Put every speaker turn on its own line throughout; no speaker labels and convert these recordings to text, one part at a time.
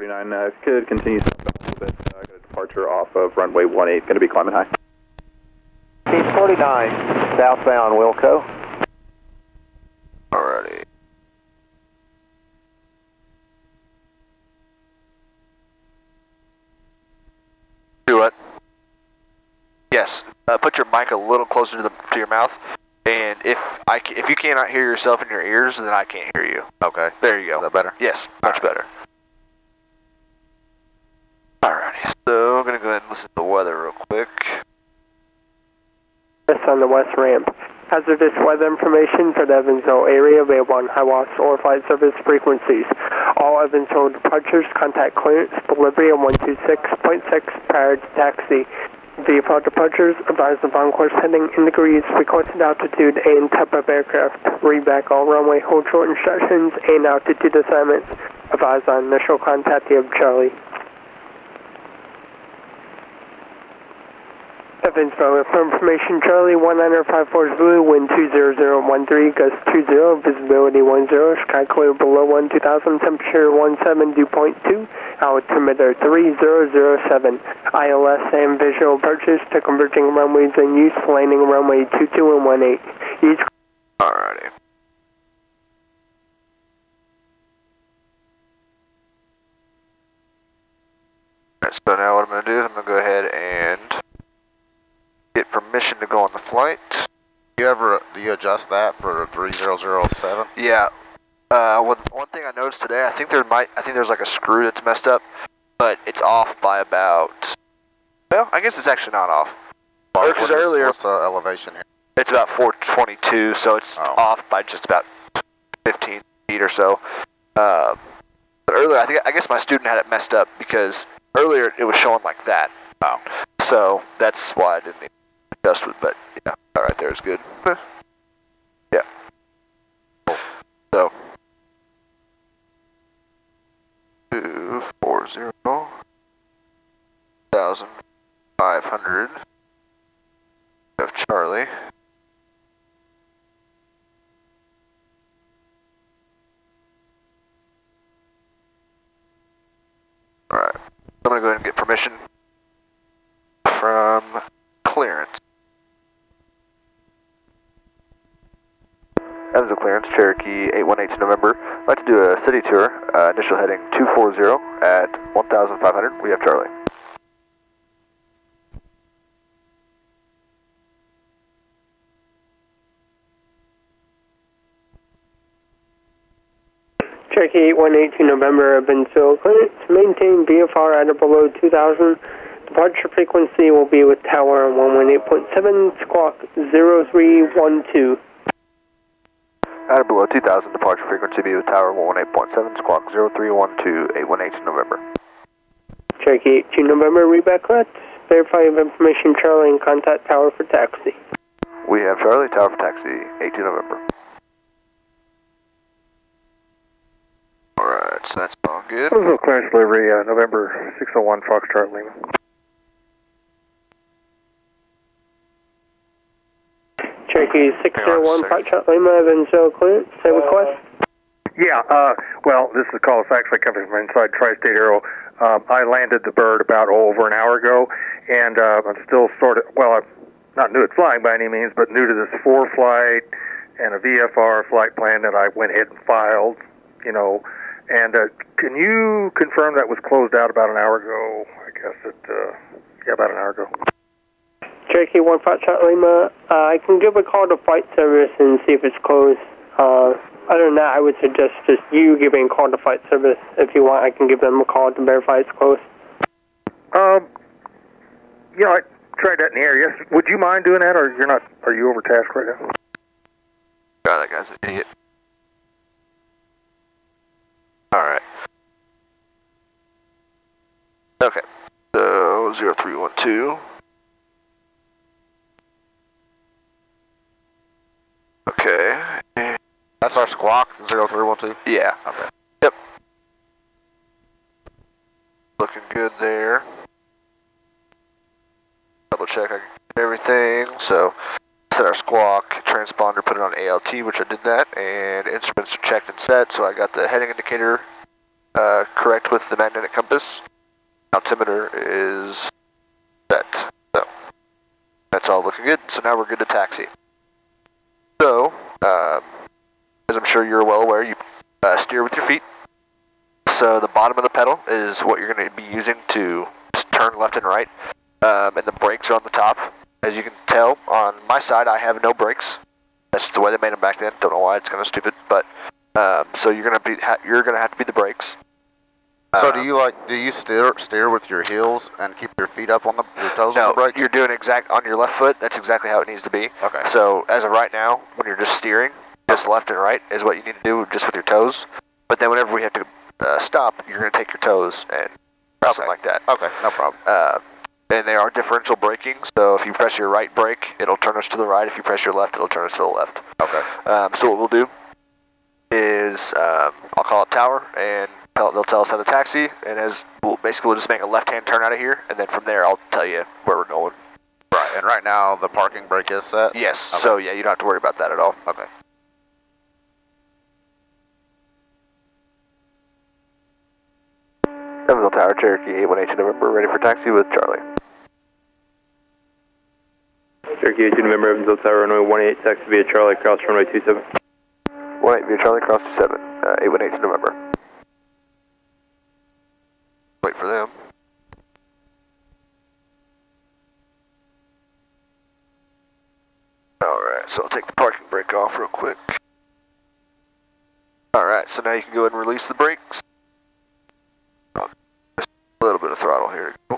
49, could continue southbound a little bit. I got a departure off of runway 18, going to be climbing high.
49, southbound Wilco.
Alrighty. Do what? Yes. Put your mic a little closer to your mouth, and if you cannot hear yourself in your ears, then I can't hear you.
Okay.
There you go.
Is that better?
Yes, much better. Alrighty. So I'm gonna go ahead and listen to the weather real quick.
On the west ramp. Hazardous weather information for the Evansville area available on HIWAS or flight service frequencies. All Evansville departures contact clearance delivery on 126.6 prior to taxi. VFR departures advised upon course heading in degrees, requested altitude and type of aircraft. Read back all runway hold short instructions and altitude assignments. Advised on initial contact of Charlie. Evansville, for information, Charlie 1954 Zulu, wind 20013, gust 20, visibility 10, sky clear below 12,000, temperature 17, dew point 2, altimeter 3007, ILS and visual approaches to converging runways in use, landing runway 22 and 18. Each
Alrighty. Alright, so now what I'm going to do is I'm going to go ahead and get permission to go on the flight.
Do you adjust that for 3007?
Yeah. One thing I noticed today, I think there's like a screw that's messed up, but it's off by about. Well, I guess it's actually not off. Because earlier,
what's the elevation here?
it's about 422, so it's off by just about 15 feet or so. But earlier, I guess my student had it messed up because earlier it was showing like that.
Oh.
So that's why I didn't even adjust it, but yeah, all right, there's good. Yeah. So 240 1,500 of Charlie. All right, I'm gonna go ahead and get permission from clearance. Evansville clearance, Cherokee 818 November. I'd like to do a city tour. Initial heading 240 at 1,500. We have Charlie.
Cherokee 8182 November, Evansville clearance. Maintain VFR at or below 2,000. Departure frequency will be with tower 118.7, squawk 0312.
At or below 2,000, departure frequency be with tower 118.7, squawk 0312, 818 November.
Cherokee 82 November, read back left. Verify your information, Charlie, and contact tower for taxi.
We have Charlie, tower for taxi, 82 November. Alright, so that's all good.
Clearance delivery, November 601, Foxtrot Lima.
Cherokee 601, Foxtrot Lima, Evansville clearance. Say request.
Yeah, well, this is a call that's actually coming from inside Tri-State Aero. I landed the bird about over an hour ago, and I'm still sort of, well, I'm not new at flying by any means, but new to this 4-flight and a VFR flight plan that I went ahead and filed, you know. And can you confirm that was closed out about an hour ago? I guess yeah, about an hour ago.
Cherokee 1 Foxtrot Lima, I can give a call to flight service and see if it's closed. Other than that, I would suggest just you giving a call to flight service. If you want, I can give them a call to verify it's closed.
Yeah, I tried that in the air. Yes, would you mind doing that, or you're not? Are you overtasked right now?
God, that guy's an idiot. Alright. Okay. So 0312. Okay.
That's our squawk, 0312?
Yeah.
Okay.
Yep. Looking good there. Double check I can get everything. So set our squawk, transponder, put it on ALT, which I did that, and instruments are checked and set, so I got the heading indicator correct with the magnetic compass. Altimeter is set. So that's all looking good. So now we're good to taxi. So, as I'm sure you're well aware, you steer with your feet. So the bottom of the pedal is what you're going to be using to turn left and right. And the brakes are on the top. As you can tell, on my side, I have no brakes. That's just the way they made them back then. Don't know why, it's kind of stupid. But so you're going to have to be the brakes.
So do you steer with your heels and keep your feet up on your toes on
No,
the brakes?
you're doing on your left foot. That's exactly how it needs to be.
Okay.
So as of right now, when you're just steering, just left and right is what you need to do just with your toes. But then whenever we have to stop, you're going to take your toes and something like that.
Okay, no problem.
And they are differential braking, so if you press your right brake, it'll turn us to the right. If you press your left, it'll turn us to the left.
Okay.
So what we'll do is I'll call it tower, and they'll tell us how to taxi, and we'll just make a left-hand turn out of here, and then from there I'll tell you where we're going.
Right, and right now the parking brake is set?
Yes,
Okay.
so yeah, you don't have to worry about that at all.
Okay.
Evansville Tower, Cherokee 818 November, ready for taxi with Charlie.
Cherokee 18 November, Evansville Tower, runway 18, taxi via Charlie, cross runway 27.
18 via Charlie, cross 27, 818 November.
Wait for them. Alright, so I'll take the parking brake off real quick. Alright, so now you can go ahead and release the brakes. Just a little bit of throttle here. I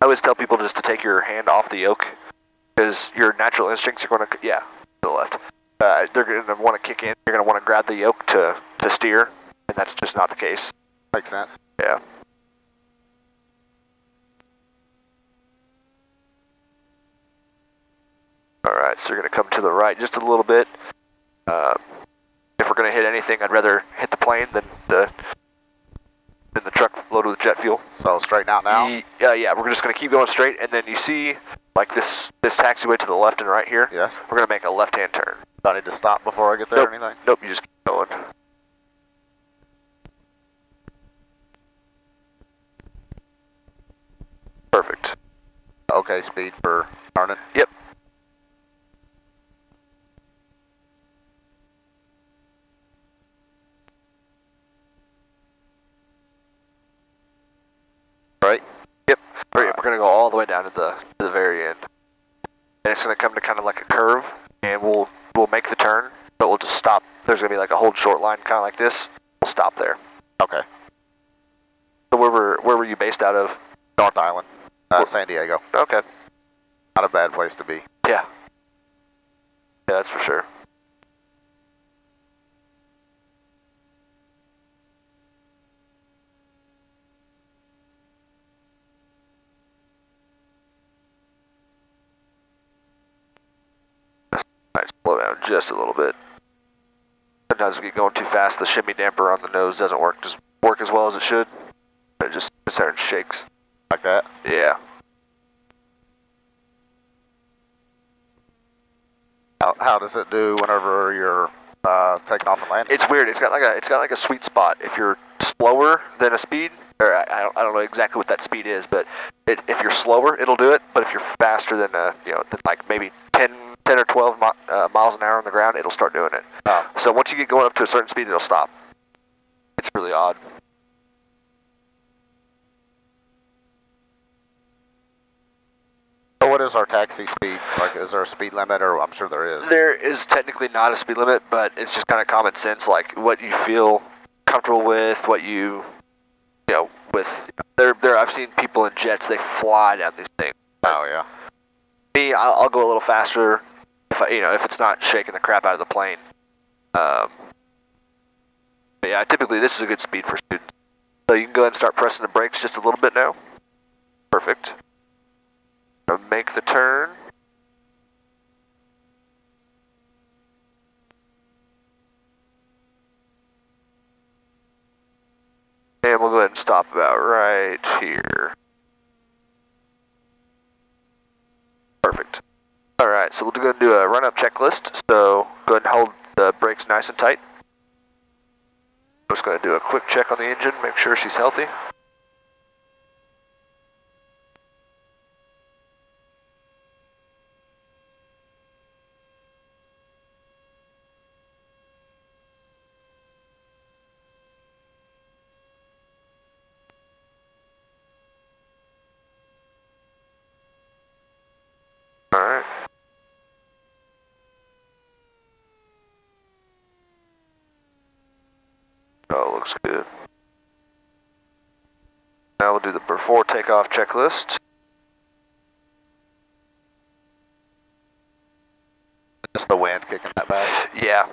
always tell people just to take your hand off the yoke, because your natural instincts are going to, to the left. They're going to want to kick in. You're going to want to grab the yoke to steer, and that's just not the case.
Makes sense.
Yeah. Alright, so you're going to come to the right just a little bit. If we're going to hit anything, I'd rather hit the plane than the truck loaded with jet fuel.
So straighten out now?
Yeah, we're just going to keep going straight, and then you see like this taxiway to the left and right here?
Yes.
We're going to make a left-hand turn.
Do I need to stop before I get there or anything?
Nope, you just keep going. Perfect.
Okay, speed for turning?
Yep.
Right?
Yep. We're going to go all the way down to the very end. And it's going to come to kind of like a curve, and we'll make the turn, but we'll just stop. There's going to be like a hold short line kind of like this. We'll stop there.
Okay.
So where were you based out of?
North Island. San Diego.
Okay.
Not a bad place to be.
Yeah. Yeah, that's for sure. Alright, slow down just a little bit. Sometimes we get going too fast, the shimmy damper on the nose doesn't work as well as it should. It just sits there and shakes.
Like that?
Yeah.
How does it do whenever you're taking off and landing?
It's weird. It's got like a sweet spot. If you're slower than a speed, or I don't know exactly what that speed is, but if you're slower, it'll do it. But if you're faster than than like maybe 10 or 12 miles an hour on the ground, it'll start doing it.
Oh.
So once you get going up to a certain speed, it'll stop. It's really odd.
So what is our taxi speed? Like, is there a speed limit, or I'm sure there is?
There is technically not a speed limit, but it's just kind of common sense, like what you feel comfortable with, what you with. I've seen people in jets, they fly down these things.
Oh yeah.
Me, I'll go a little faster if it's not shaking the crap out of the plane. But yeah, typically this is a good speed for students. So you can go ahead and start pressing the brakes just a little bit now. Perfect. Make the turn. And we'll go ahead and stop about right here. Perfect. Alright, so we'll go ahead and do a run-up checklist. So go ahead and hold the brakes nice and tight. Just going to do a quick check on the engine, make sure she's healthy. Alright. Oh, looks good. Now we'll do the before takeoff checklist.
Just the wind kicking that back.
Yeah.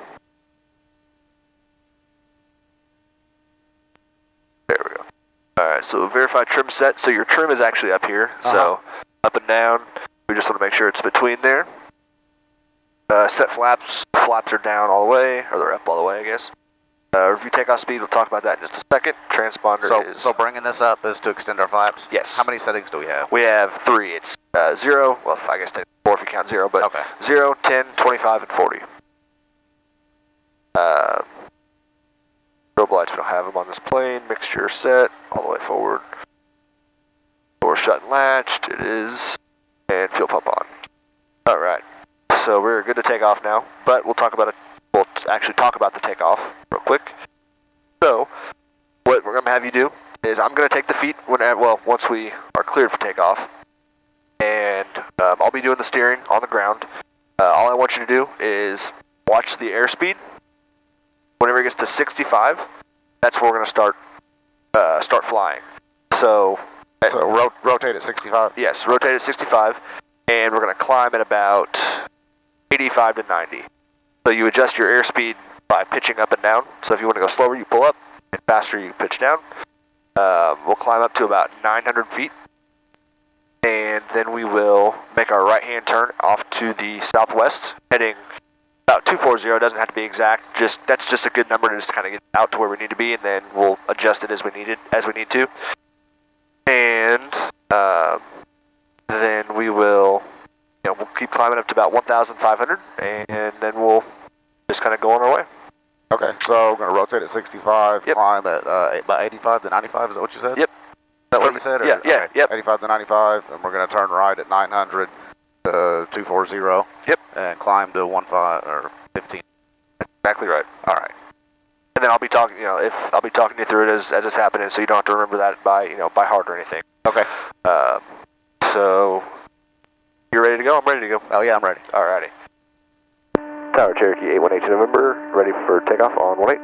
There we go. Alright, so verify trim set. So your trim is actually up here. So up and down. We just want to make sure it's between there. Set flaps. Flaps are down all the way, or they're up all the way, I guess. Review takeoff speed, we'll talk about that in just a second. Transponder is...
So bringing this up is to extend our flaps?
Yes.
How many settings do we have?
We have 3. It's 0, well, I guess 4 if you count 0, but
okay.
0, 10, 25, and 40. Strobe lights, we don't have them on this plane. Mixture set, all the way forward. Door shut and latched, it is. And fuel pump on. Alright, so we're good to take off now, but we'll talk about it. We'll actually talk about the takeoff real quick. So, what we're going to have you do is I'm going to take the feet once we are cleared for takeoff. And I'll be doing the steering on the ground. All I want you to do is watch the airspeed. Whenever it gets to 65, that's where we're going to start flying. So
rotate at 65?
Yes, rotate at 65, and we're going to climb at about 85 to 90. So you adjust your airspeed by pitching up and down. So if you want to go slower, you pull up, and faster, you pitch down. We'll climb up to about 900 feet, and then we will make our right-hand turn off to the southwest, heading about 240. Doesn't have to be exact. That's just a good number to just kind of get out to where we need to be, and then we'll adjust it as we need to. And then we will, we'll keep climbing up to about 1,500, and then we'll just kind of go on our way.
Okay, so we're going to rotate at 65,
yep.
Climb at about 85 to 95, is that what you said?
Yep.
Is that what you said?
Yeah, yeah,
okay.
Yep.
85 to 95, and we're going to turn right at 900 to 240.
Yep.
And climb to 15.
Exactly right.
All right.
And then I'll be talking, I'll be talking you through it as it's happening, so you don't have to remember that by heart or anything.
Okay.
So you're ready to go? I'm ready to go.
Oh yeah, I'm ready.
Alrighty.
Tower Cherokee 818 to November, ready for takeoff on 18.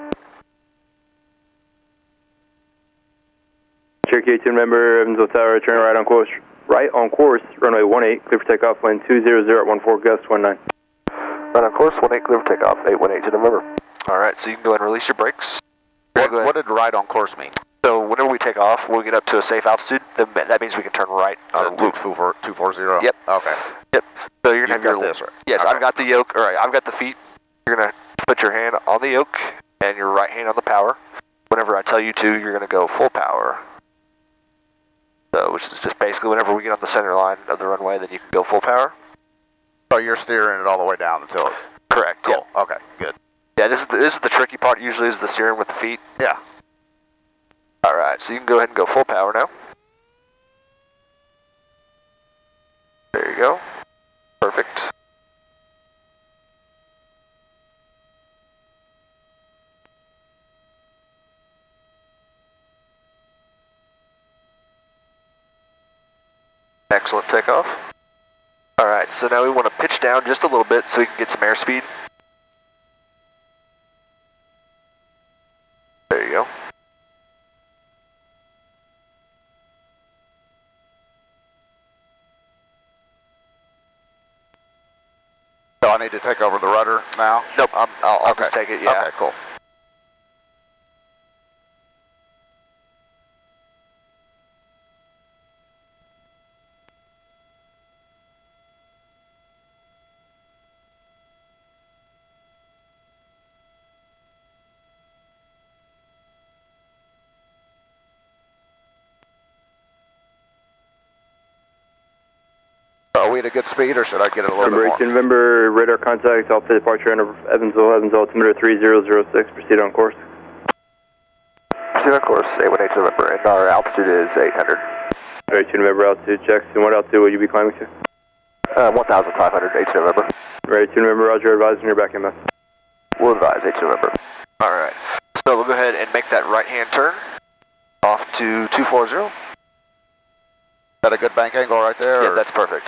Cherokee 8 to November, Evansville Tower, turn right on course. Right on course, runway 18, clear for takeoff, wind 200 at 14, gust 19.
Right on course, 18, clear for takeoff, 818 to November.
Alright, so you can go ahead and release your brakes.
What did right on course mean?
So whenever we take off, when we get up to a safe altitude, then that means we can turn right on route.
240?
Yep.
Okay.
Yep. So you're going to have your...
this, right?
Yes,
okay.
I've got the yoke, alright, I've got the feet. You're going to put your hand on the yoke and your right hand on the power. Whenever I tell you to, you're going to go full power. So, which is just basically whenever we get on the center line of the runway, then you can go full power.
So you're steering it all the way down until...
Correct,
cool.
Yeah.
Okay, good.
Yeah, this is the tricky part usually, is the steering with the feet.
Yeah.
Alright, so you can go ahead and go full power now. There you go. Perfect. Excellent takeoff. Alright, so now we want to pitch down just a little bit so we can get some airspeed. There you go.
So I need to take over the rudder now?
Nope, I'll just take it, yeah.
Okay, cool. Are we at a good speed, or should I get it a little bit more?
November, radar contact, Alpha departure under Evansville altimeter 3006, proceed on course.
Taxi on course, 818 November, and our altitude is 800.
Ready to November, altitude Jackson. What altitude will you be climbing to?
1,500, 18 November.
Ready to November, Roger, advise when you're back in, man.
We'll advise, 18 November.
Alright, so we'll go ahead and make that right-hand turn off to 240.
Is that a good bank angle right there?
Yeah,
or?
that's perfect.